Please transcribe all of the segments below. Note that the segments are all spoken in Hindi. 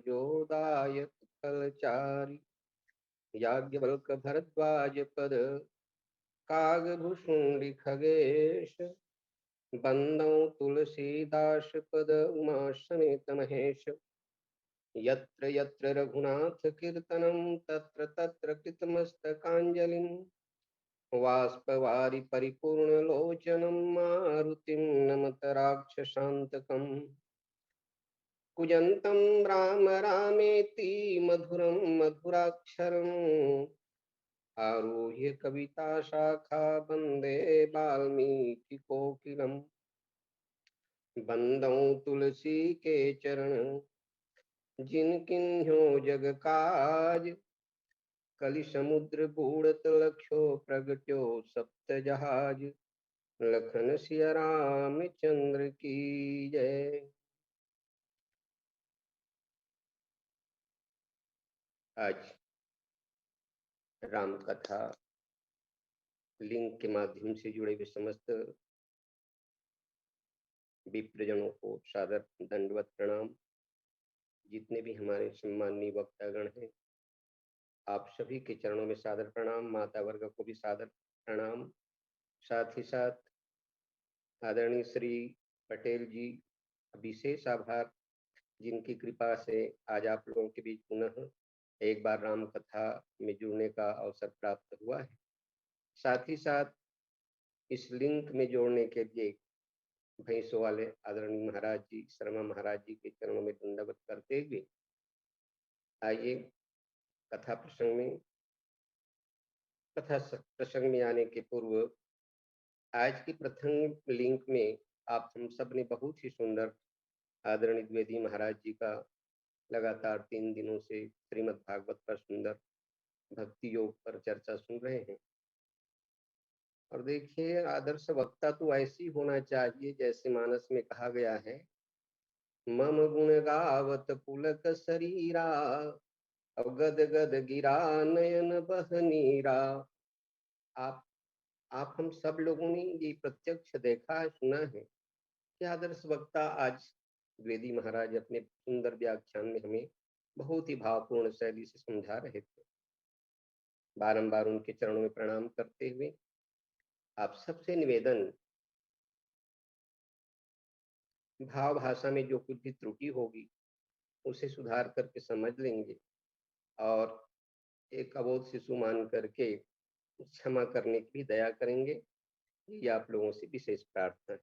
जोदायत कलचारी याज्ञवल्क भरद्वाज पद कागभूषुंडी खगेश बंदौ तुलसीदास पद उमा समेत महेश यत्र यत्र रघुनाथ कीर्तनं तत्र तत्र कृतमस्तकाञ्जलिं वाष्पवारि परिपूर्णलोचनं मारुतिं नमत राक्षसान्तकम् कूजन्तं राम रामेति मधुरं मधुराक्षरम् आरुह्य कविता शाखा वन्दे वाल्मीकिकोकिलम् बंदौ तुलसी के चरण जिनकिन्हो जग काज कलि समुद्र बूढ़त लक्षो प्रगट्यो सप्त जहाज लखन सिया राम चंद्र की जय। आज राम कथा लिंक के माध्यम से जुड़े हुए समस्त विप्रजनों को सादर दंडवत प्रणाम। जितने भी हमारे सम्माननीय वक्तागण हैं, आप सभी के चरणों में सादर प्रणाम। माता वर्ग को भी सादर प्रणाम। साथ ही साथ आदरणीय श्री पटेल जी विशेष आभार, जिनकी कृपा से आज आप लोगों के बीच पुनः एक बार राम कथा में जुड़ने का अवसर प्राप्त हुआ है। साथ ही साथ इस लिंक में जोड़ने के लिए भैंसों वाले आदरणीय महाराज जी, शर्मा महाराज जी के चरणों में दंडवत करते हुए आइए कथा प्रसंग में आने के पूर्व आज की प्रथम लिंक में आप हम सब ने बहुत ही सुंदर आदरणीय द्विवेदी महाराज जी का लगातार 3 दिनों से श्रीमद् भागवत पर सुंदर भक्ति योग पर चर्चा सुन रहे हैं। और देखिए, आदर्श वक्ता तो ऐसी होना चाहिए जैसे मानस में कहा गया है, मम गुण गावत पुलक शरीरा अब गद गद गिरा नयन बहनीरा। आप हम सब लोगों ने ये प्रत्यक्ष देखा है, सुना है कि आदर्श वक्ता आज द्विवेदी महाराज अपने सुंदर व्याख्यान में हमें बहुत ही भावपूर्ण शैली से समझा रहे थे। बारंबार उनके चरणों में प्रणाम करते हुए आप सबसे निवेदन, भाव भाषा में जो कुछ भी त्रुटि होगी उसे सुधार करके समझ लेंगे और एक अबोध शिशु मान करके क्षमा करने की भी दया करेंगे। ये आप लोगों से विशेष प्रार्थना है।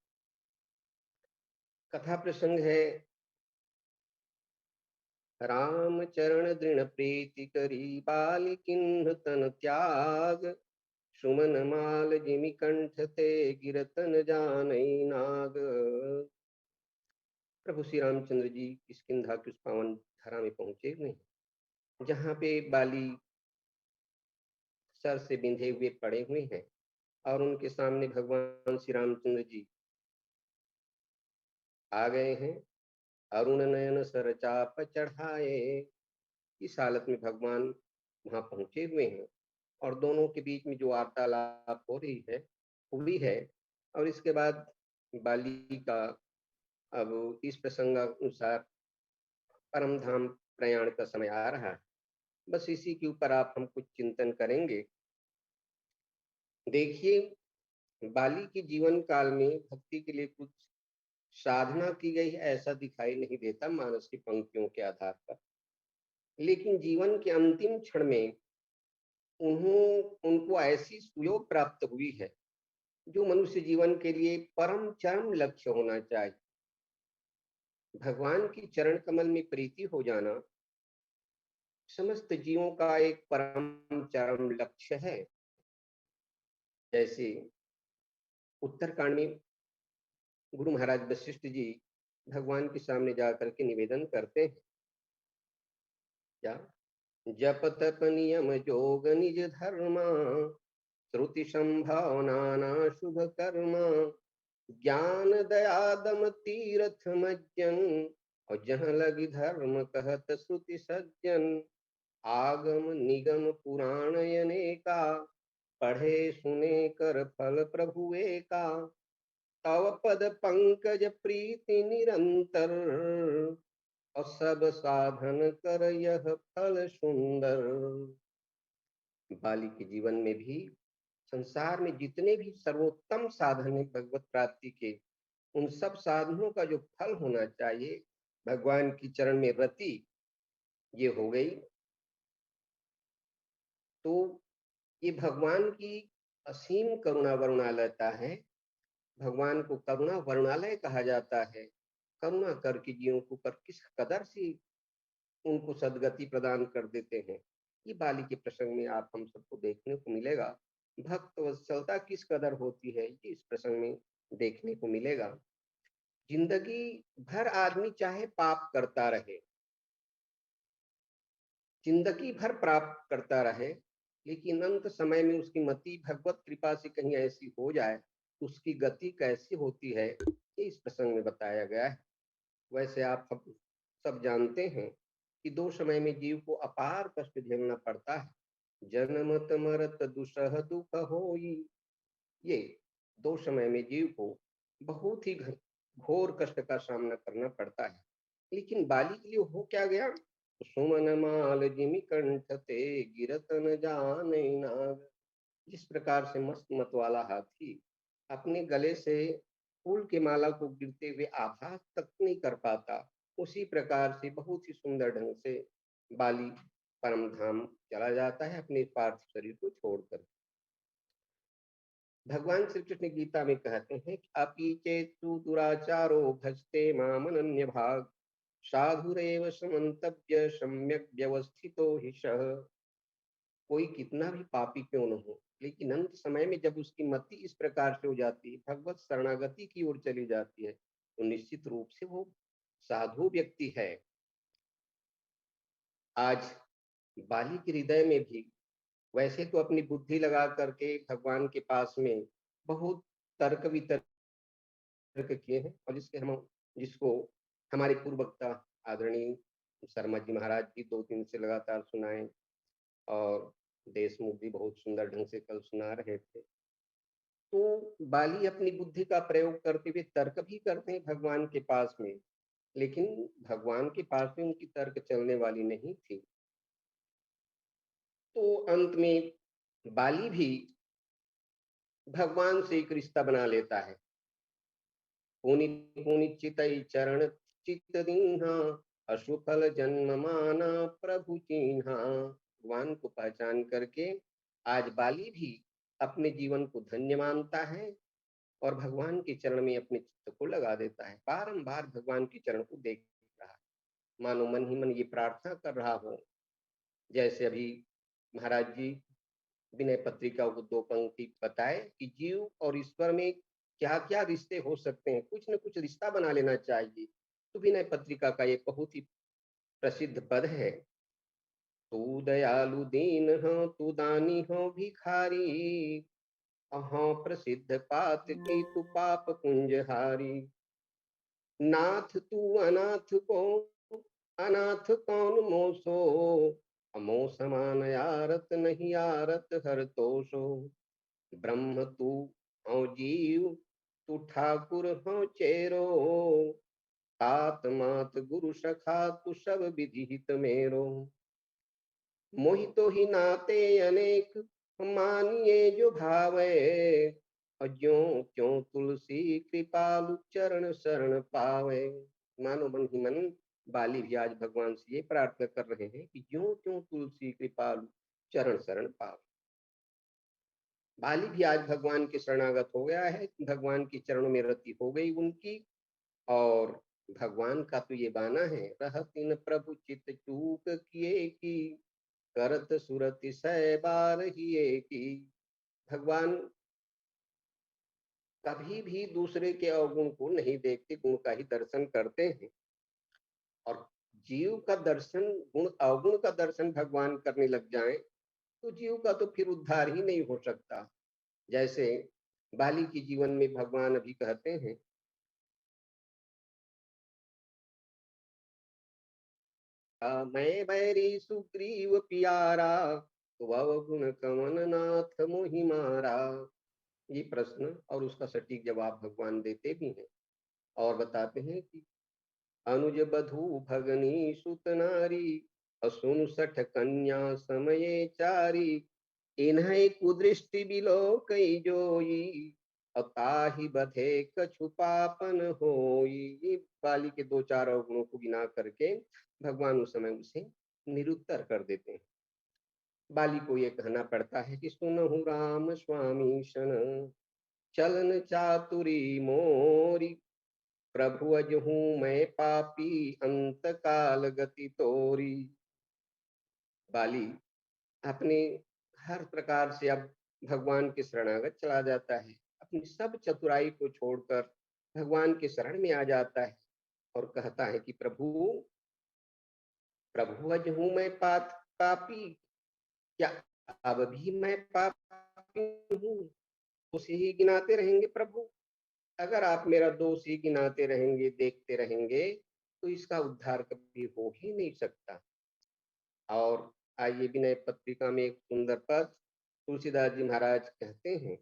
कथा प्रसंग है, राम चरण दृढ़ प्रीति करी बाल किन्ह तन त्याग सुमन माल जिमि कंठ ते गिरतन जानई नाग। प्रभु श्री रामचंद्र जी किष्किंधा की उस पावन धरा में पहुंचे हुए हैं जहाँ पे बाली सर से बिंधे हुए पड़े हुए हैं और उनके सामने भगवान श्री रामचंद्र जी आ गए हैं। अरुण नयन सर चाप चढ़ाए, इस हालत में भगवान वहां पहुंचे हुए हैं और दोनों के बीच में जो वार्तालाप हो रही है हुई है। और इसके बाद बाली का अब इस प्रसंगानुसार परम धाम प्रयाण का समय आ रहा है। बस इसी के ऊपर आप हम कुछ चिंतन करेंगे। देखिए, बाली के जीवन काल में भक्ति के लिए कुछ साधना की गई है ऐसा दिखाई नहीं देता मानस की पंक्तियों के आधार पर। लेकिन जीवन के अंतिम क्षण में उनको ऐसी सुयोग प्राप्त हुई है जो मनुष्य जीवन के लिए परम चरम लक्ष्य होना चाहिए। भगवान की चरण कमल में प्रीति हो जाना समस्त जीवों का एक परम चरम लक्ष्य है। जैसे उत्तरकांड में गुरु महाराज वशिष्ठ जी भगवान के सामने जाकर के निवेदन करते हैं, क्या जप तप नियम जोग निज धर्मा, श्रुति संभावना शुभ कर्म, ज्ञान दया दम तीरथ मज्जन, और जहाँ लगी धर्म कहत श्रुति सज्जन, आगम निगम पुराण अनेका, पढ़े सुने कर फल प्रभु एका, तव पद पंकज प्रीति निरंतर, और सब साधन कर यह फल सुंदर। बाली के जीवन में भी संसार में जितने भी सर्वोत्तम साधन है भगवत प्राप्ति के, उन सब साधनों का जो फल होना चाहिए भगवान की चरण में रति, ये हो गई। तो ये भगवान की असीम करुणा वरुणालयता है। भगवान को करुणा वरुणालय कहा जाता है। करुणा करके जीवों के ऊपर किस कदर से उनको सदगति प्रदान कर देते हैं, ये बाली के प्रसंग में आप हम सबको देखने को मिलेगा। भक्त वत्सलता किस कदर होती है ये इस प्रसंग में देखने को मिलेगा। जिंदगी भर आदमी चाहे पाप करता रहे, जिंदगी भर प्राप्त करता रहे, लेकिन अंत समय में उसकी मति भगवत कृपा से कहीं ऐसी हो जाए तो उसकी गति कैसी होती है ये इस प्रसंग में बताया गया है। वैसे आप सब जानते हैं कि दो समय में जीव को अपार कष्ट झेलना पड़ता है। जन्मत मरत दुसह दुख होई, ये दो समय में जीव को बहुत ही घोर कष्ट का सामना करना पड़ता है। लेकिन बाली के लिए हो क्या गया, सुमन माल जिमि कंठ ते गिरत न जाने नाग। जिस प्रकार से मस्त मत वाला हाथी अपने गले से फूल की माला को गिरते हुए आभास तक नहीं कर पाता, उसी प्रकार से बहुत ही सुंदर ढंग से बाली परम धाम चला जाता है अपने पार्थिव शरीर को छोड़कर। भगवान श्री कृष्ण गीता में कहते हैं कि अपि चेतु दुराचारो भजते मामनन्य भाग, साधुरेव समन्तव्य सम्यक व्यवस्थितो हि सः। कोई कितना भी पापी क्यों न हो, लेकिन अंत समय में जब उसकी मति इस प्रकार से हो जाती है, भगवत शरणागति की ओर चली जाती है, तो निश्चित रूप से वो साधु व्यक्ति है। आज बाली के हृदय में भी वैसे तो अपनी बुद्धि लगा करके भगवान के पास में बहुत तर्क वितर्क किए हैं, और जिसको हमारे पूर्व वक्ता आदरणीय शर्मा जी महाराज जी 2 दिन से लगातार सुनाए, और देशमुख भी बहुत सुंदर ढंग से कल सुना रहे थे। तो बाली अपनी बुद्धि का प्रयोग करते हुए तर्क भी करते हैं भगवान के पास में, लेकिन भगवान के पास में उनकी तर्क चलने वाली नहीं थी। तो अंत में बाली भी भगवान से एक रिश्ता बना लेता है। पुनि पुनि चितई चरण चित दीन्हा, अशुफल जन्म माना प्रभु चिन्हा। भगवान को पहचान करके आज बाली भी अपने जीवन को धन्य मानता है और भगवान के चरण में अपने चित्त को लगा देता है। बारंबार भगवान के चरण को देख रहा है, मानो मन ही मन ये प्रार्थना कर रहा हो। जैसे अभी महाराज जी विनय पत्रिका को 2 पंक्ति बताए कि जीव और ईश्वर में क्या क्या रिश्ते हो सकते हैं, कुछ न कुछ रिश्ता बना लेना चाहिए। तो विनय पत्रिका का ये बहुत ही प्रसिद्ध पद है, तू दयालु दीन हो, तू दानी हो भिखारी, अहाँ प्रसिद्ध पात की तू पाप कुंजहारी। नाथ तू अनाथ को अनाथ कौन मोसो, अमो समान यारत नहीं यारत हर तोषो। ब्रह्म तू हूँ जीव, तू ठाकुर हूँ चेरो, तात मात गुरु सखा तू सब विधि हित मेरो। मोहि तो ही नाते अनेक, मानिए जो भावे, और ज्यों त्यों तुलसी कृपालु चरण शरण पावे। मानो मन ही मन बाली भी आज भगवान से ये प्रार्थना कर रहे हैं कि ज्यों त्यों तुलसी कृपालु चरण शरण पावे। बाली भी आज भगवान के शरणागत हो गया है, भगवान के चरणों में रति हो गई उनकी। और भगवान का तो ये बाना है, रहतिन प्रभु चित चूक किए की, करत सुरति सै बार हिए की। भगवान कभी भी दूसरे के अवगुण को नहीं देखते, गुण का ही दर्शन करते हैं। और जीव का दर्शन, गुण अवगुण का दर्शन भगवान करने लग जाए तो जीव का तो फिर उद्धार ही नहीं हो सकता। जैसे बाली के जीवन में भगवान अभी कहते हैं, मैं बैरी सुग्रीव पियारा, तो गुण कमन नाथ मोहि मारा। ये प्रश्न और उसका सटीक जवाब भगवान देते भी हैं और बताते हैं कि अनुज बधू भगनी सुत नारी, असुन सठ कन्या समये चारी, इन्हें कुदृष्टि बिलो कई जोई, अताहि बधे कछु पापन होई। बाली के दो चार अवगुणों को गिना करके भगवान उस समय उसे निरुत्तर कर देते हैं। बाली को ये कहना पड़ता है कि सुनहु राम स्वामी शन, चलन चातुरी मोरी, प्रभु अजहू मैं पापी अंत काल गति तोरी। बाली अपने हर प्रकार से अब भगवान के शरणागत चला जाता है, अपनी सब चतुराई को छोड़कर भगवान के शरण में आ जाता है और कहता है कि प्रभु, प्रभु अज हूं मैं पापी, क्या अब भी मैं पापी हूँ? उसे ही गिनाते रहेंगे प्रभु। अगर आप मेरा दोष ही गिनाते रहेंगे, देखते रहेंगे, तो इसका उद्धार कभी हो ही नहीं सकता। और आइए विनय पत्रिका में एक सुंदर पद तुलसीदास जी महाराज कहते हैं,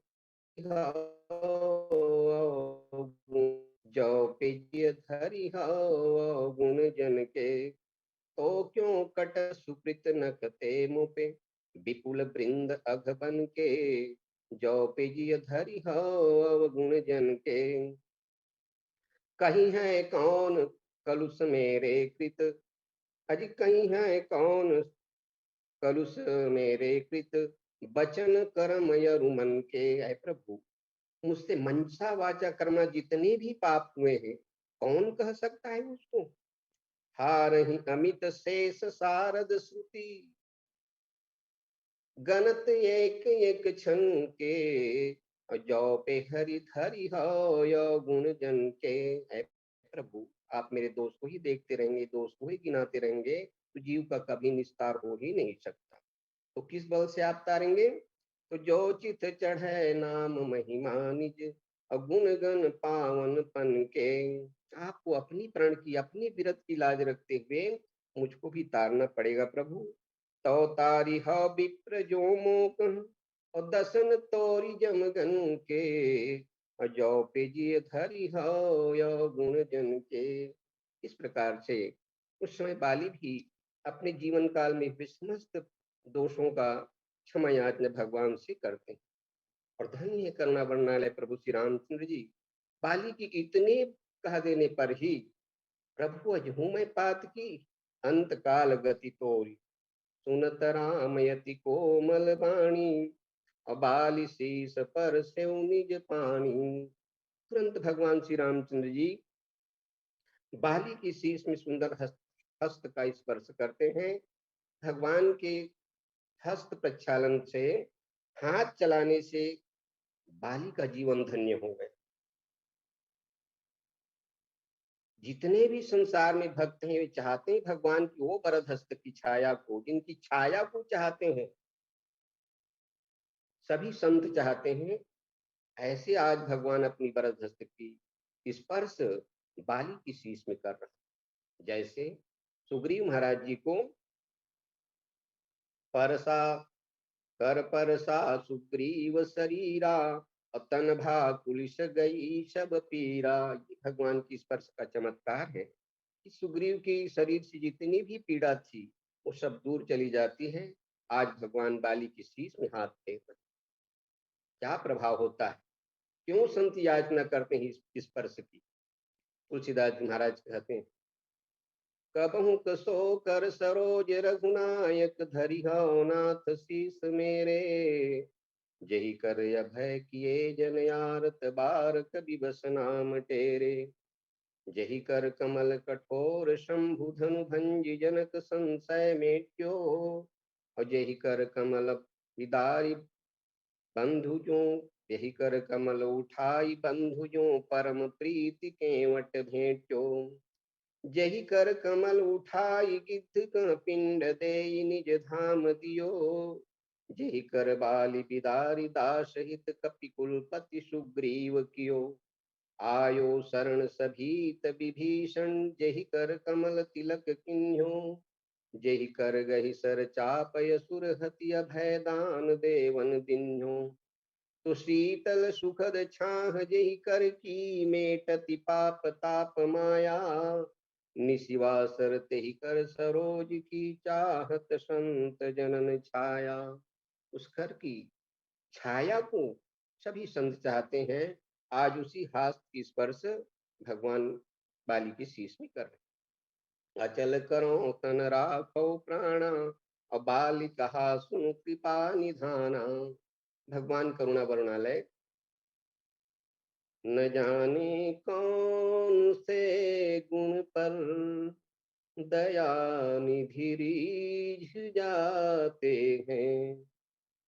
जो पेय धरि हो गुण जन के, तो क्यों कट सुकृत नखते मुपे, विपुल वृंद अघ बन के, जो पेय धरि हो गुण जन के, कहीं है कौन कलुष मेरे कृत, अजी कहीं है कौन कलुष मेरे कृत, बचन कर्म यरु मन के। है प्रभु, मुझसे मनसा वाचा कर्म जितने भी पाप हुए हैं, कौन कह सकता है उसको? हारहि अमित शेष सारद श्रुति, गणत एक एक क्षण के, जो पे हरि धरि हो यो गुण जन के। है प्रभु, आप मेरे दोष को ही देखते रहेंगे, दोष को ही गिनाते रहेंगे, तो जीव का कभी निस्तार हो ही नहीं सकता। तो किस बल से आप तारेंगे? तो जो चित चढ़े नाम महिमा निज, अगुण गण पावन पन के। आपको अपनी प्रण की, अपनी विरत की लाज रखते हुए मुझको भी तारना पड़ेगा प्रभु। तो तारी ह विप्र जो मोक, और दसन तोरी जमगन के, जो पेजिय धरी हो यो गुण जन के। इस प्रकार से उस समय बाली भी अपने जीवन काल में हुए समस्त दोषों का क्षमा याचना भगवान से करते हैं। और धन्य करुणा वर्णालय प्रभु श्री रामचंद्र जी, बाली की इतने कह देने पर ही प्रभु अजहू मैं पात की, अंत काल गति तोरी, सुनत राम यति कोमल बाणी, अबाली शीस पर से निज पानी। तुरंत भगवान श्री रामचंद्र जी बाली की शीश में सुंदर हस्त का स्पर्श करते हैं। भगवान के हस्त प्रक्षालन से, हाथ चलाने से बाली का जीवन धन्य हो गया। जितने भी संसार में भक्त हैं, वे चाहते हैं भगवान की वो वरद हस्त की छाया को, जिनकी छाया को चाहते हैं, सभी संत चाहते हैं। ऐसे आज भगवान अपनी वरद हस्त की स्पर्श बाली की शीश में कर रहे हैं। जैसे सुग्रीव महाराज जी को परसा कर परसा सुग्रीव शरीरा, तन भा कुलिश गई सब पीरा। ये भगवान की स्पर्श का चमत्कार है कि सुग्रीव की शरीर से जितनी भी पीड़ा थी वो सब दूर चली जाती है। आज भगवान बाली की शीश में हाथ फेर रहे। क्या प्रभाव होता है, क्यों संत याचना करते हैं इस स्पर्श की। तुलसीदास जी महाराज कहते हैं, कबहू कसो कर सरोज रघुनायक धरि हौ नाथ शीस मेरे, जही कर अभय किए जन यारत बार कवि बस नाम टेरे, जही कर कमल कठोर शंभु धनु भंज जनक संशय मेट्यो, और जही कर कमल विदारी बंधु जो, यही कर कमल उठाई बंधु जो परम प्रीति केवट भेंट्यो, जही कर कमल उठाई गिद्ध का पिंड दे निज धाम दियो, जही कर बाली बिदारी दास हित कपि कुलपति सुग्रीव कियो, आयो शरण सभीत विभीषण जही कर कमल तिलक किन्ह्यो, जही कर गहि सर चापय सुर हति अभय दान देवन दिन्ह्यो, तो शीतल सुखद छाह जही कर की मेटति पाप ताप माया, निशिवासर तेहि कर सरोज की चाहत संत जनन छाया। उस कर की छाया को सभी संत चाहते हैं। आज उसी हाथ की स्पर्श भगवान बाली की शीश में कर रहे। अचल करो तन राखो प्राणा, और बाली कहा सुन कृपा निधाना। भगवान करुणा वरुणालय, न जाने कौन से गुण पर दया निधि रीझ जाते हैं,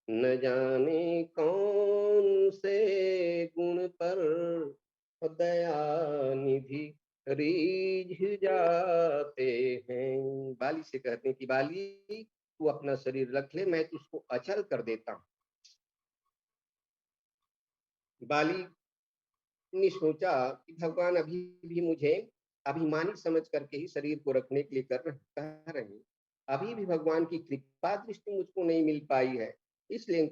न जाने कौन से गुण पर दया निधि रीझ जाते हैं। बाली से कहते हैं कि बाली तू अपना शरीर रख ले, मैं तुझको अचल कर देता हूँ। बाली ने सोचा कि भगवान अभी भी मुझे अभिमानी समझ करके ही शरीर को रखने के लिए कह रहे हैं, अभी भी भगवान की कृपा दृष्टि मुझको नहीं मिल पाई है। इसलिए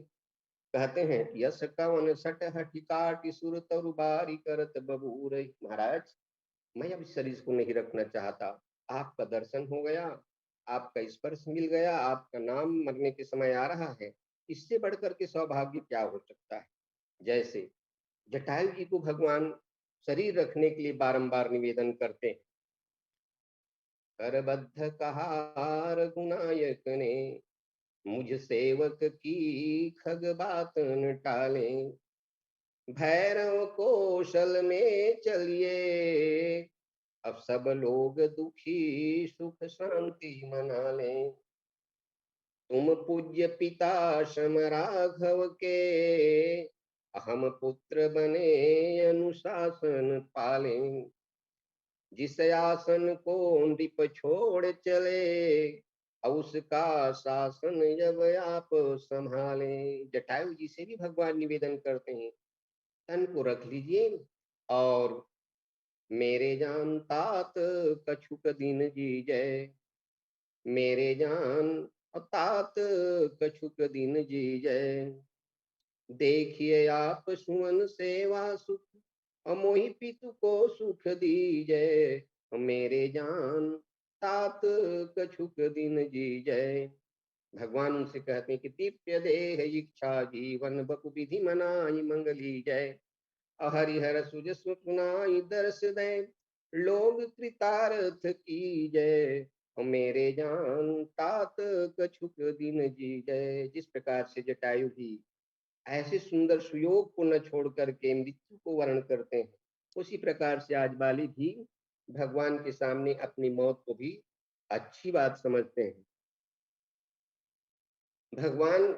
कहते हैं कि यस कवन सट हठि काटि सुर तरु बारी करत बबूर। महाराज, मैं अब इस शरीर को नहीं रखना चाहता, आपका दर्शन हो गया, आपका स्पर्श मिल गया, आपका नाम मरने के समय आ रहा है, इससे बढ़कर के सौभाग्य क्या हो सकता है। जैसे जटायु जी को भगवान शरीर रखने के लिए बारंबार निवेदन करते हैं, करबद्ध कहा रघुनायक ने, मुझ सेवक की खग बात न टाले, भैरव कौशल में चलिए, अब सब लोग दुखी सुख शांति मना लें, तुम पूज्य पिता शम राघव के, हम पुत्र बने अनुशासन पालें, जिस आसन को नृप छोड़ चले, उसका शासन जब आप संभालें। जटायु जी से भी भगवान निवेदन करते हैं, तन को रख लीजिए और मेरे जान तात कछुक दिन जी जय, मेरे जान तात कछुक दिन जी जय, देखिए आप सुमन सेवा सुख, मोहि पितु को सुख दीजय, मेरे जान तात कछुक दिन जी जय। भगवान उनसे कहते हैं कि दिव्य देह इच्छा जीवन बपु विधि मनाई मंगली जय, हरिहर सुजस्व सुनाई दर्श दे, लोग कृतार्थ की जय, मेरे जान तात कछुक दिन जी जय। जिस प्रकार से जटायु जी ऐसे सुंदर सुयोग को न छोड़ करके मृत्यु को वर्ण करते हैं, उसी प्रकार से आज बाली भी भगवान के सामने अपनी मौत को भी अच्छी बात समझते हैं। भगवान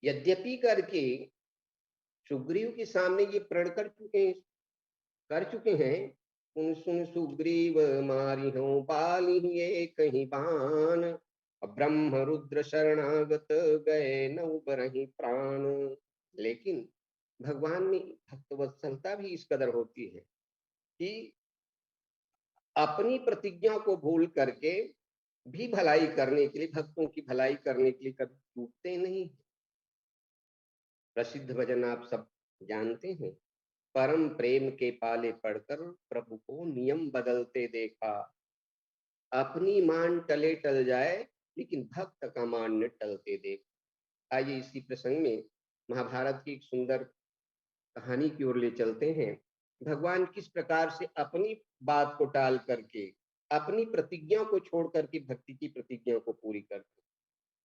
यद्यपि करके सुग्रीव के सामने ये प्रण कर चुके हैं, सुन सुन सुग्रीव मारी हूं बाली ये कहीं बान, ब्रह्म रुद्र शरणागत गए नौ बरहि प्राण। लेकिन भगवान में भक्तवत्सलता भी इस कदर होती है कि अपनी प्रतिज्ञा को भूल करके भी भलाई करने के लिए, भक्तों की भलाई करने के लिए कभी टूटते नहीं। प्रसिद्ध भजन आप सब जानते हैं, परम प्रेम के पाले पड़कर प्रभु को नियम बदलते देखा, अपनी मान टले टल जाए लेकिन भक्त का मान्य टलते देख। आइए इसी प्रसंग में महाभारत की एक सुंदर कहानी की ओर ले चलते हैं। भगवान किस प्रकार से अपनी बात को टाल करके, अपनी प्रतिज्ञा को छोड़ करके भक्ति की प्रतिज्ञा को पूरी करते,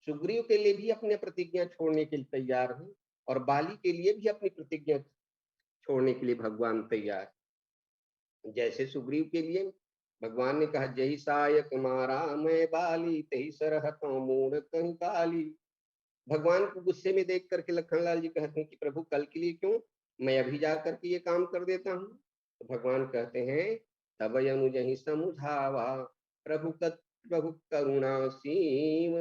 सुग्रीव के लिए भी अपने प्रतिज्ञा छोड़ने के लिए तैयार हैं और बाली के लिए भी अपनी प्रतिज्ञा छोड़ने के लिए भगवान तैयार। जैसे सुग्रीव के लिए भगवान ने कहा, जय सायक मारा मैं बाली तही सरहतों मूड कहीं काली। भगवान को गुस्से में देख करके लखनलाल जी कहते हैं कि प्रभु कल के लिए क्यों, मैं अभी जा करके ये काम कर देता हूँ। तो भगवान कहते हैं, तब अनुजहि समुझावा प्रभु करुणा सीम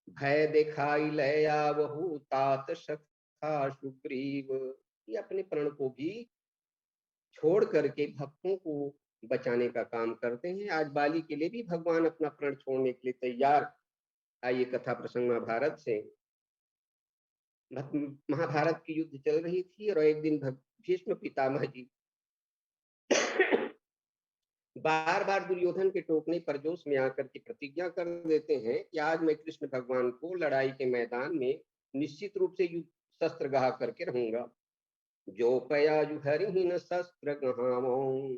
भय दिखाई लया बहु तात सखा सुग्रीव। ये अपने प्रण को भी छोड़ करके भक्तों को बचाने का काम करते हैं। आज बाली के लिए भी भगवान अपना प्रण छोड़ने के लिए तैयार। आइए कथा प्रसंग महाभारत से। महाभारत की युद्ध चल रही थी और एक दिन भीष्म पितामह जी बार बार दुर्योधन के टोकने पर जोश में आकर के प्रतिज्ञा कर देते हैं कि आज मैं कृष्ण भगवान को लड़ाई के मैदान में निश्चित रूप से युद्ध शस्त्र गहा करके रहूंगा। जो पयाजु हरिहीन शस्त्र गहावो,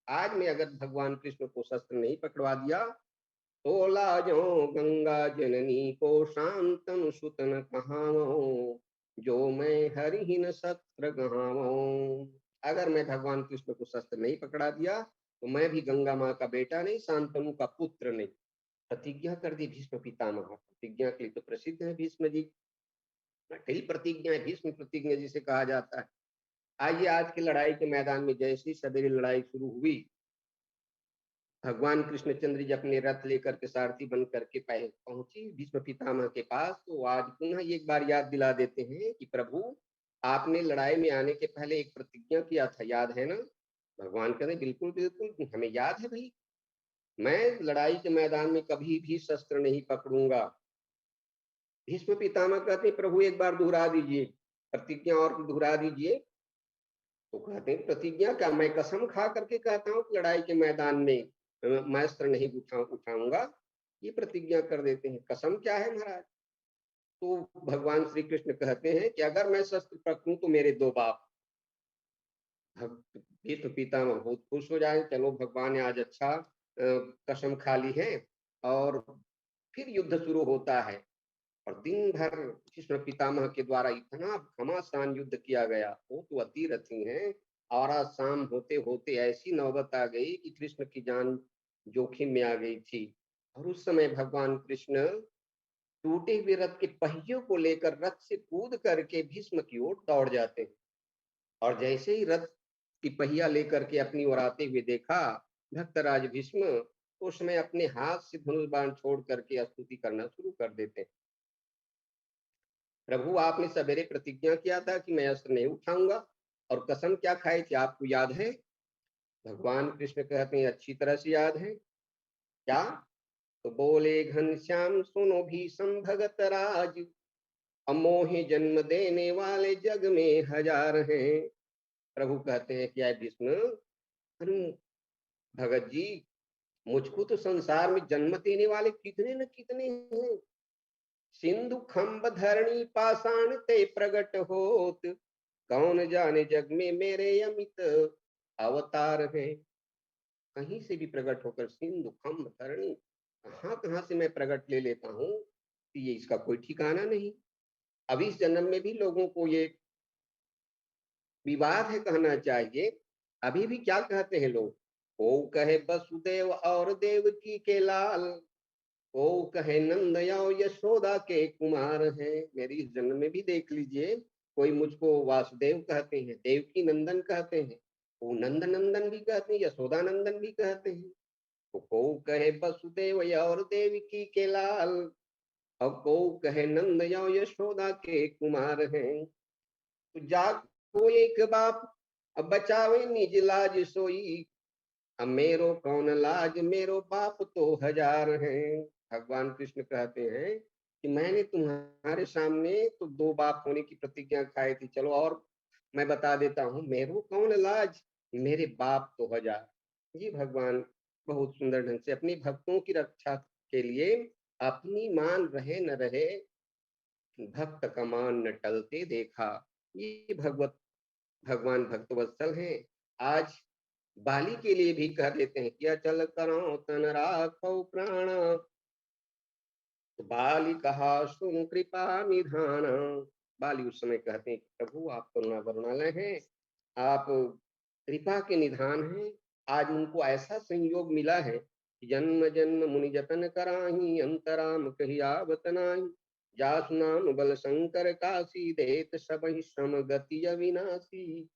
आज मैं अगर भगवान कृष्ण को शस्त्र नहीं पकड़वा दिया तो लाजो गंगा जननी को शांतनु सुतन कहावो, जो मैं हरिहीन शस्त्र गहावो। अगर मैं भगवान कृष्ण को शस्त्र नहीं पकड़ा दिया तो मैं भी गंगा माँ का बेटा नहीं, शांतनु का पुत्र नहीं। प्रतिज्ञा कर दी भीष्म पितामह। प्रतिज्ञा के लिए तो प्रसिद्ध है भीष्म जी, अटल प्रतिज्ञा है, भीष्म प्रतिज्ञा जिसे कहा जाता है। आइए आज की लड़ाई के मैदान में जैसी सवेरे लड़ाई शुरू हुई, भगवान कृष्णचंद्र जी अपने रथ लेकर के सारथी बन करके पहुंची भीष्म पितामह के पास। तो आज पुनः एक बार याद दिला देते हैं कि प्रभु आपने लड़ाई में आने के पहले एक प्रतिज्ञा किया था, याद है ना। भगवान कहते बिल्कुल बिल्कुल हमें याद है भाई, मैं लड़ाई के मैदान में कभी भी शस्त्र नहीं पकड़ूंगा। भीष्म पितामह कहते प्रभु एक बार दोहरा दीजिए प्रतिज्ञा और दोहरा दीजिए। तो कहते हैं प्रतिज्ञा क्या, मैं कसम खा करके कहता हूँ लड़ाई के मैदान में मैं अस्त्र नहीं उठाऊंगा, ये प्रतिज्ञा कर देते हैं। कसम क्या है महाराज। तो भगवान श्री कृष्ण कहते हैं कि अगर मैं शस्त्र पकड़ूं तो मेरे दो बाप। भीष्म पितामह बहुत खुश हो जाए, चलो भगवान ने आज अच्छा कसम खा ली है। और फिर युद्ध शुरू होता है और दिन भर भीष्म पितामह के द्वारा इतना घमासान युद्ध किया गया, वो तो अतिरथी हैं। और आज शाम होते होते ऐसी नौबत आ गई कि कृष्ण की जान जोखिम में आ गई थी। और उस समय भगवान कृष्ण टूटे हुए रथ के पहियों को लेकर रथ से कूद करके भीष्म की ओर दौड़ जाते हैं। और जैसे ही रथ की पहिया लेकर के अपनी ओर आते हुए देखा भक्तराज भीष्म, तो उसमें अपने हाथ से धनुष बाण छोड़ करके स्तुति करना शुरू कर देते हैं। प्रभु आपने सवेरे प्रतिज्ञा किया था कि मैं अस्त्र नहीं उठाऊंगा, और कसम क्या खाई थी आपको याद है। भगवान कृष्ण कहते हैं अच्छी तरह से याद है। क्या, तो बोले घनश्याम सुनो भीषम भगत राज, अमोहे जन्म देने वाले जग में हजार हैं। प्रभु कहते हैं क्या भीष्म, भगत जी मुझको तो संसार में जन्म देने वाले कितने न कितने हैं। सिंधु खम्ब धरणी पाषाण ते प्रगट होत, कौन जाने जग में मेरे अमित अवतार हैं। कहीं से भी प्रकट होकर सिंधु खम्ब धरणी कहाँ कहाँ से मैं प्रकट ले लेता हूँ, ये इसका कोई ठिकाना नहीं। अब इस जन्म में भी लोगों को ये विवाद है कहना चाहिए। अभी भी क्या कहते हैं लोग, ओ कहे वसुदेव और देवकी के लाल, ओ कहे नंद यशोदा के कुमार हैं। मेरी इस जन्म में भी देख लीजिए, कोई मुझको वासुदेव कहते हैं, देवकी नंदन कहते हैं, वो नंद नंदन भी कहते हैं, यशोदा नंदन भी कहते हैं। तो को कहे वसुदेव और देवकी के लाल, और को कहे नंद यशोदा के कुमार हैं। तो जाको एक बाप अब बचावे निज लाज सोई, अब मेरो कौन लाज मेरो बाप तो हजार हैं। भगवान कृष्ण कहते हैं कि मैंने तुम्हारे सामने तो दो बाप होने की प्रतिज्ञा खाई थी, चलो और मैं बता देता हूँ, मेरो कौन लाज मेरे बाप तो हजार। ये भगवान बहुत सुंदर ढंग से अपने भक्तों की रक्षा के लिए अपनी मान रहे न रहे, भक्त कमान न टलते देखा। ये भगवान भक्तवत्सल हैं। आज बाली के लिए भी कह देते हैं, क्या चल करो तन राखो प्राण, तो बाली कहा सुन कृपा निधान। बाली उस समय कहते हैं, प्रभु आप करुणा वरुणालय हैं, आप कृपा के निधान हैं। आज उनको ऐसा संयोग मिला है, जन्म जन्म मुनि जतन कराही, अंतराम कहिया बतनाई, जासु नाम बल शंकर काशी, देत सबहि श्रम गति अविनाशी।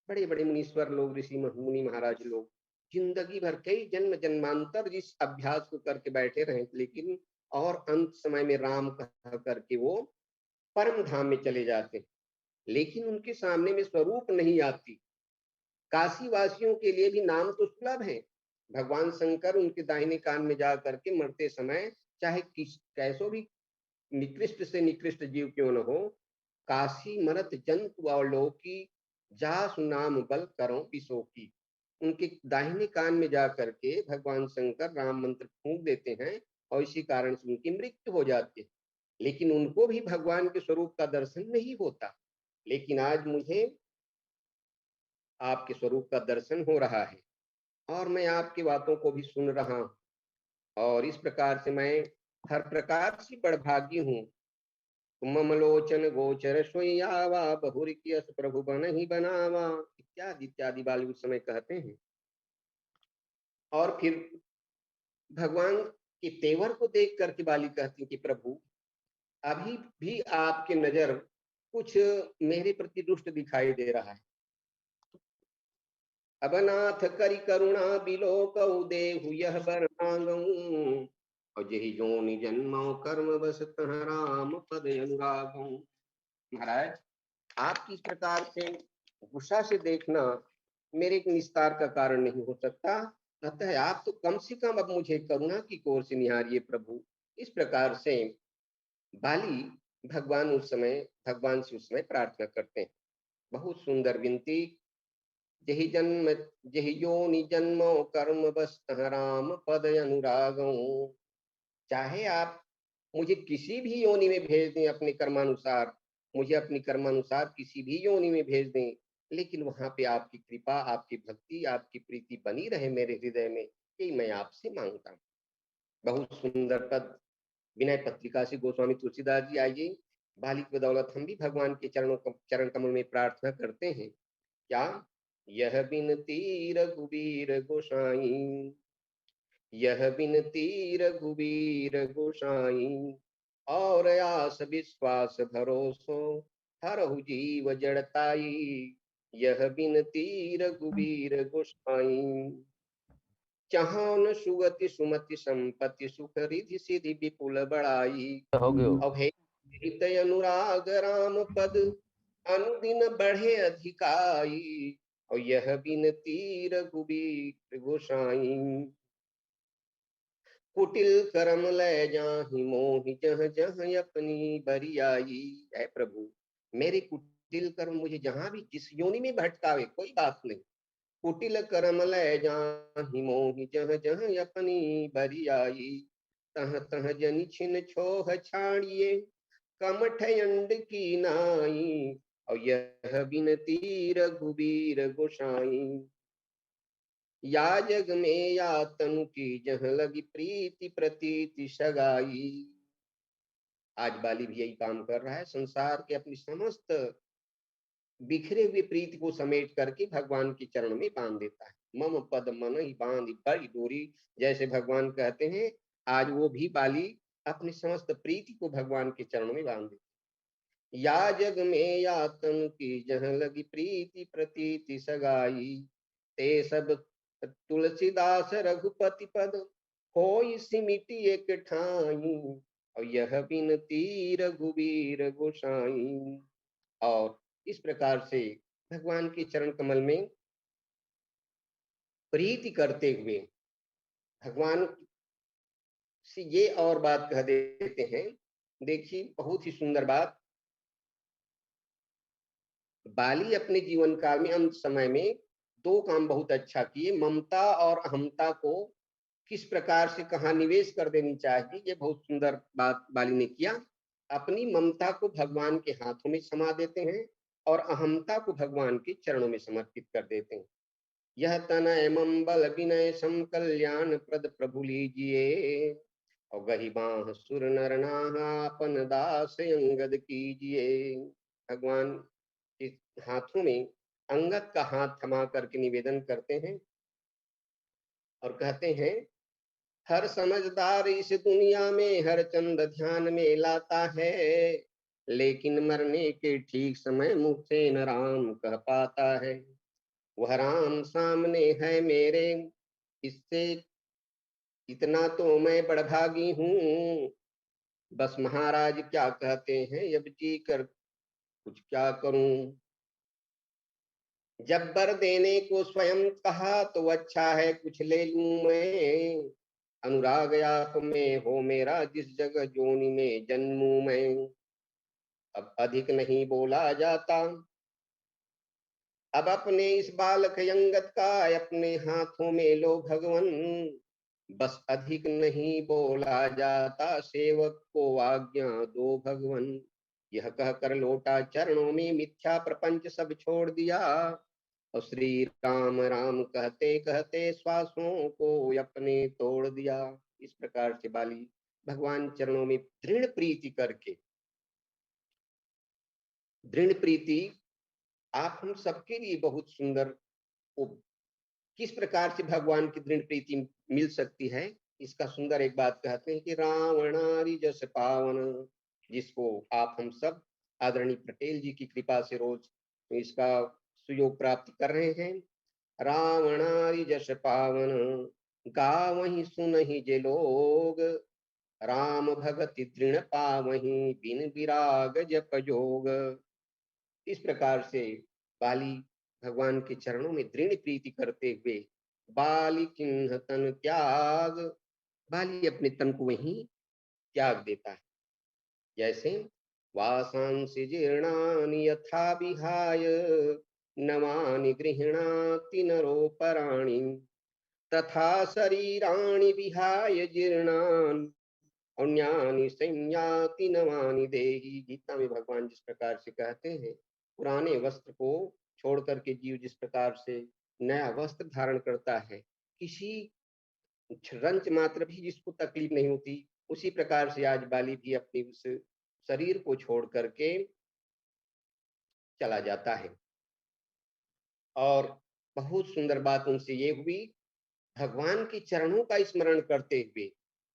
बड़े बड़े मुनीश्वर लोग, ऋषि मुनि महाराज लोग जिंदगी भर कई जन्म जन्मांतर जिस अभ्यास को करके बैठे रहे, लेकिन और अंत समय में राम कह करके वो परम धाम में चले जाते, लेकिन उनके सामने में स्वरूप नहीं आती। काशी वासियों के लिए भी नाम तो सुलभ है। भगवान शंकर उनके दाहिने कान में जा करके मरते समय, चाहे किस कैसो भी निकृष्ट से निकृष्ट जीव क्यों न हो, काशी मरत जंतु अवलोकी, जासु नाम बल करो पिसो की। उनके दाहिने कान में जा करके भगवान शंकर राम मंत्र फूंक देते हैं और इसी कारण से उनकी मृत्यु हो जाती है। लेकिन उनको भी भगवान के स्वरूप का दर्शन नहीं होता। लेकिन आज मुझे आपके स्वरूप का दर्शन हो रहा है और मैं आपकी बातों को भी सुन रहा हूँ, और इस प्रकार से मैं हर प्रकार से बड़भागी हूँ। ममलोचन गोचर सोयावा, बहुर कियस प्रभु बन ही बनावा, इत्यादि इत्यादि बाली उस समय कहते हैं। और फिर भगवान के तेवर को देख करके बाली कहती कि प्रभु अभी भी आपकी नजर कुछ मेरे प्रति दुष्ट दिखाई दे रहा है। अब नाथ करी करुणा बिलो कऊ देहु यह बर मांगऊं, और यही जोनि जन्मो कर्म बस तह राम पद अनुरागऊं। महाराज, आपकी इस प्रकार से गुस्सा से देखना मेरे निस्तार का कारण नहीं हो सकता। अतः आप तो कम से कम अब मुझे करुणा की कोर से निहारिए प्रभु। इस प्रकार से बाली भगवान से उस समय प्रार्थना करते हैं। बहुत सुंदर विनती। जहि जन्म जहि योनि जन्मो कर्म बस तह राम पद अनुरागो। चाहे आप मुझे किसी भी योनि में भेज दें, अपने कर्मानुसार मुझे अपनी कर्मानुसार किसी भी योनि में भेज दें, लेकिन वहां पे आपकी कृपा, आपकी भक्ति, आपकी प्रीति बनी रहे मेरे हृदय में, यही मैं आपसे मांगता हूँ। बहुत सुंदर पद विनय पत्रिका से गोस्वामी तुलसीदास जी। आइए, बाली की बदौलत हम भी भगवान के चरण कमल में प्रार्थना करते हैं। क्या? यह बिनती रघुबीर गोसाई, यह बिनती रघुबीर गोसाई, और आस विश्वास भरोसो हरहु जीव जड़ताई। यह बिनती रघुबीर गोसाई, चहान सुगति सुमति संपत्ति सुख रिधि सिधि विपुल बड़ाई। हो गयो अभे हृदय अनुराग राम पद, अनुदिन बढ़े अधिकाई। और यह बिनती रघुबीर गोसाई, कुटिल करम लय जाहि मोहि जह जह अपनी बरियाई। है प्रभु, मेरे कुटिल कर्म मुझे जहां भी जिस योनि में भटकावे कोई बात नहीं, कुटिल करम लय जाहि मोहि जह जह अपनी बरियाई। तह तह जनि छिन छोह छाड़िए, कमठ अंड की नाई। और यह बिनती रघुबीर गोसाई, या जग में या तनु की जह लगी प्रीति प्रतीति सगाई। आज बाली भी यही काम कर रहा है, संसार के अपनी समस्त बिखरे हुए प्रीति को समेट करके भगवान के चरण में बांध देता है। मम पद मन ही बांध बड़ी डोरी, जैसे भगवान कहते हैं, आज वो भी बाली अपनी समस्त प्रीति को भगवान के चरण में बांध देता है। या जग में या तनु की जह लगी प्रीति प्रतीति सगाई, ते सब तुलसीदास रघुपति पद, होई सिमिटी एक ठाई। और यह बिनती रघुबीर गोसाई। और इस प्रकार से भगवान के चरण कमल में प्रीति करते हुए भगवान से ये और बात कह देते हैं। देखिए, बहुत ही सुंदर बात। बाली अपने जीवन काल में अंत समय में दो काम बहुत अच्छा किए, ममता और अहमता को किस प्रकार से कहाँ निवेश कर देनी चाहिए, ये बहुत सुंदर बात बाली ने किया। अपनी ममता को भगवान के हाथों में समा देते हैं और अहमता को भगवान के चरणों में समर्पित कर देते हैं। यह तनय मम बल विनय सम कल्याण प्रद प्रभु लीजिए, और गही बाह सुर नर नाहा अपन दास अंगद कीजिए। भगवान के हाथों में अंगद का हाथ थमा करके निवेदन करते हैं और कहते हैं, हर समझदार इस दुनिया में हर चंद ध्यान में लाता है, लेकिन मरने के ठीक समय मुख से न राम कह पाता है। वह राम सामने है मेरे, इससे इतना तो मैं बड़भागी हूँ। बस महाराज क्या कहते हैं, अब जी कर कुछ क्या करूं। जब वर देने को स्वयं कहा तो अच्छा है कुछ ले लूं मैं। अनुराग आप में हो मेरा जिस जगह जोनी में जन्मूं मैं। अब अधिक नहीं बोला जाता, अब अपने इस बालक अंगद का अपने हाथों में लो भगवन। बस अधिक नहीं बोला जाता, सेवक को आज्ञा दो भगवन। यह कहकर लौटा चरणों में, मिथ्या प्रपंच सब छोड़ दिया, और श्री राम राम कहते कहते श्वासों को अपने तोड़ दिया। इस प्रकार से बाली भगवान चरणों में दृढ़ प्रीति करके, दृढ़ प्रीति आप हम सबके लिए बहुत सुंदर, किस प्रकार से भगवान की दृढ़ प्रीति मिल सकती है, इसका सुंदर एक बात कहते हैं कि रावणारि जस पावन, जिसको आप हम सब आदरणीय पटेल जी की कृपा से रोज इसका सुयोग प्राप्त कर रहे हैं। रावणारि जस पावन, गावहि सुनहि जे लोग, राम भगति दृढ़ पावहि बिन विराग जप जोग। इस प्रकार से बाली भगवान के चरणों में दृढ़ प्रीति करते हुए बाली चिन्ह तन त्याग, बाली अपने तन को वहीं त्याग देता है। जैसे वासांसि जीर्णानि यथा विहाय, नवानि गृह्णाति नरोपराणि, तथा शरीराणि विहाय जीर्णानि अन्यानि संयाति नवानि देहि। गीता में भगवान जिस प्रकार से कहते हैं, पुराने वस्त्र को छोड़ करके जीव जिस प्रकार से नया वस्त्र धारण करता है, किसी रंच मात्र भी जिसको तकलीफ नहीं होती, उसी प्रकार से आज बाली भी अपनी उस शरीर को छोड़ करके चला जाता है। और बहुत सुंदर बात उनसे ये हुई, भगवान के चरणों का स्मरण करते हुए,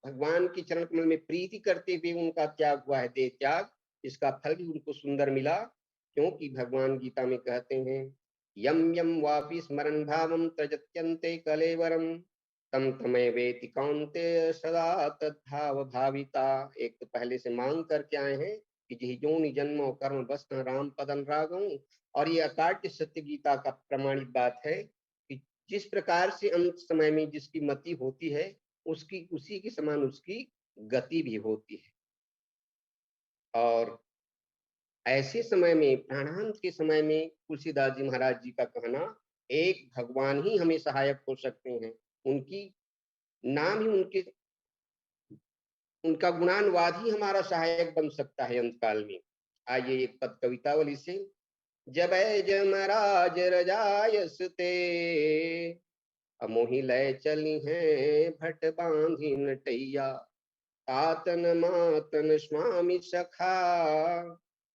भगवान के चरण कमल में प्रीति करते हुए उनका त्याग हुआ है, देह त्याग। इसका फल भी उनको सुंदर मिला, क्योंकि भगवान गीता में कहते हैं, यम यम वापि स्मरण भावम त्यजत्यन्ते कलेवरम, तम तमेवेति कौन्तेय सदा तद्भाव भाविता। एक तो पहले से मांग करके आए हैं कि जिहि जोनि जन्मो कर्म बस राम पदन रागम, और ये अकाट्य सत्य गीता का प्रमाणित बात है कि जिस प्रकार से अंत समय में जिसकी मति होती है, उसकी उसी के समान उसकी गति भी होती है। और ऐसे समय में, प्राणांत के समय में, तुलसीदास जी महाराज जी का कहना, एक भगवान ही हमें सहायक हो सकते हैं। उनकी नाम ही उनका गुणानुवाद ही हमारा सहायक बन सकता है अंतकाल में। आइए एक पद कवितावली से। जब जमराज रजायस ते, मोहि लय चली हैं भट बांधी नटैया, तातन मातन स्वामी सखा,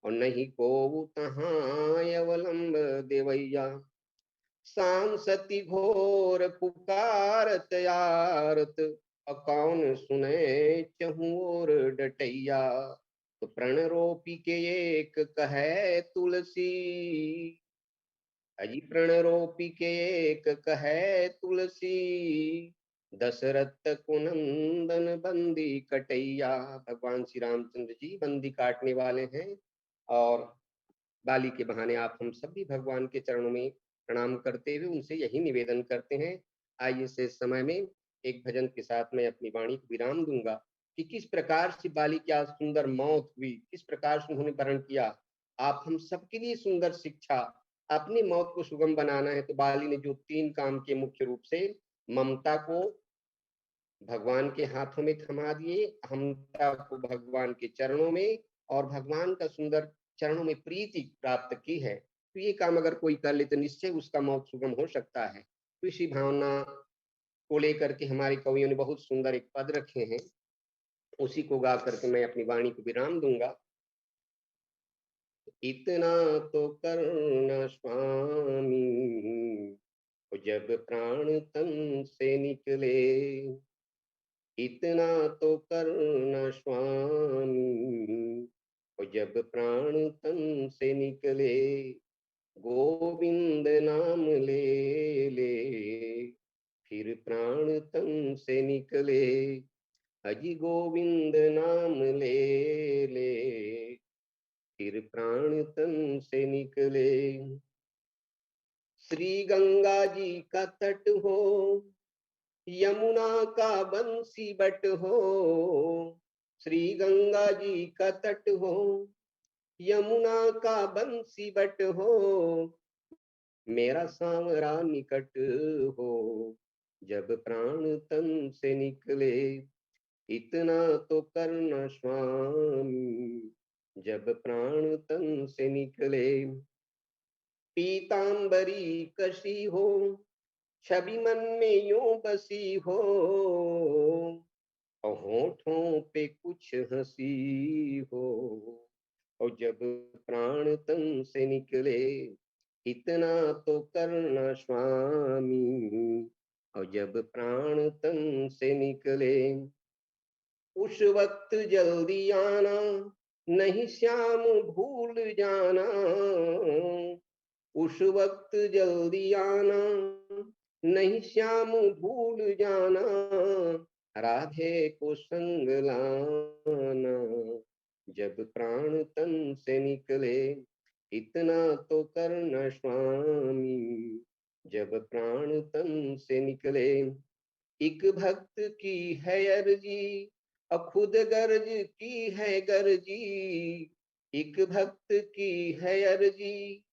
और नहीं को तहाँ अवलंब देवैया। सांसति घोर पुकारत आरत, कौन सुने चहुर डटैया। तो प्रण रोपी के एक कहे तुलसी, अजी प्रण रोपी के एक कहे तुलसी, दशरथ कुनंदन बंदी कटैया। भगवान श्री रामचंद्र जी बंदी काटने वाले हैं, और बाली के बहाने आप हम सब भी भगवान के चरणों में प्रणाम करते हुए उनसे यही निवेदन करते हैं। आइए से समय में एक भजन के साथ मैं अपनी वाणी को विराम दूंगा कि किस प्रकार से बाली की आज सुंदर मौत हुई, किस प्रकार से उन्होंने वर्ण किया। आप हम सबके लिए सुंदर शिक्षा, अपनी मौत को सुगम बनाना है तो बाली ने जो 3 काम किए, मुख्य रूप से ममता को भगवान के हाथों में थमा दिए, हमता को भगवान के चरणों में, और भगवान का सुंदर चरणों में प्रीति प्राप्त की है, तो ये काम अगर कोई कर ले तो निश्चय उसका मौत सुगम हो सकता है। तो इसी भावना को लेकर के हमारे कवियों ने बहुत सुंदर एक पद रखे हैं, उसी को गा करके मैं अपनी वाणी को विराम दूंगा। इतना तो करना स्वामी, जब प्राण तन से निकले, इतना तो करना स्वामी, जब प्राण तन से निकले, गोविंद नाम ले ले, फिर प्राण तन से निकले, अजी गोविंद नाम ले ले, फिर प्राण तन से निकले। श्री गंगा जी का तट हो, यमुना का बंसी बट हो, श्री गंगा जी का तट हो, यमुना का बंसी बट हो, मेरा सांवरा निकट हो, जब प्राण तन से निकले, इतना तो करना स्वामी, जब प्राण तन से निकले। पीतांबरी कसी हो, छवि मन में यूं बसी हो, और होठों पे कुछ हंसी हो, और जब प्राण तन से निकले, इतना तो करना स्वामी, और जब प्राण तन से निकले, उस वक्त जल्दी आना, नहीं श्याम भूल जाना, उस वक्त जल्दी आना, नहीं श्याम भूल जाना, राधे को संग लाना, जब प्राण तन से निकले, इतना तो करना स्वामी, जब प्राण तन से निकले। एक भक्त की है अर्जी, अब खुद गर्ज की है गर्जी, एक भक्त की है अर्जी,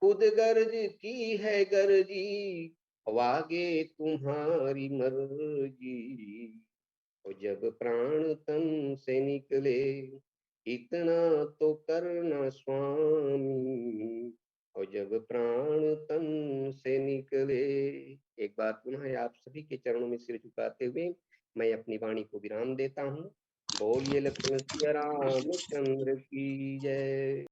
खुद गर्ज की है गर्जी, वागे तुम्हारी मर्जी, और जब प्राण तन से निकले, इतना तो करना स्वामी, और जब प्राण तन से निकले। एक बार पुनः आप सभी के चरणों में सिर झुकाते हुए मैं अपनी वाणी को विराम देता हूँ। बोलिए लक्ष्मण सिया रामचंद्र की जय।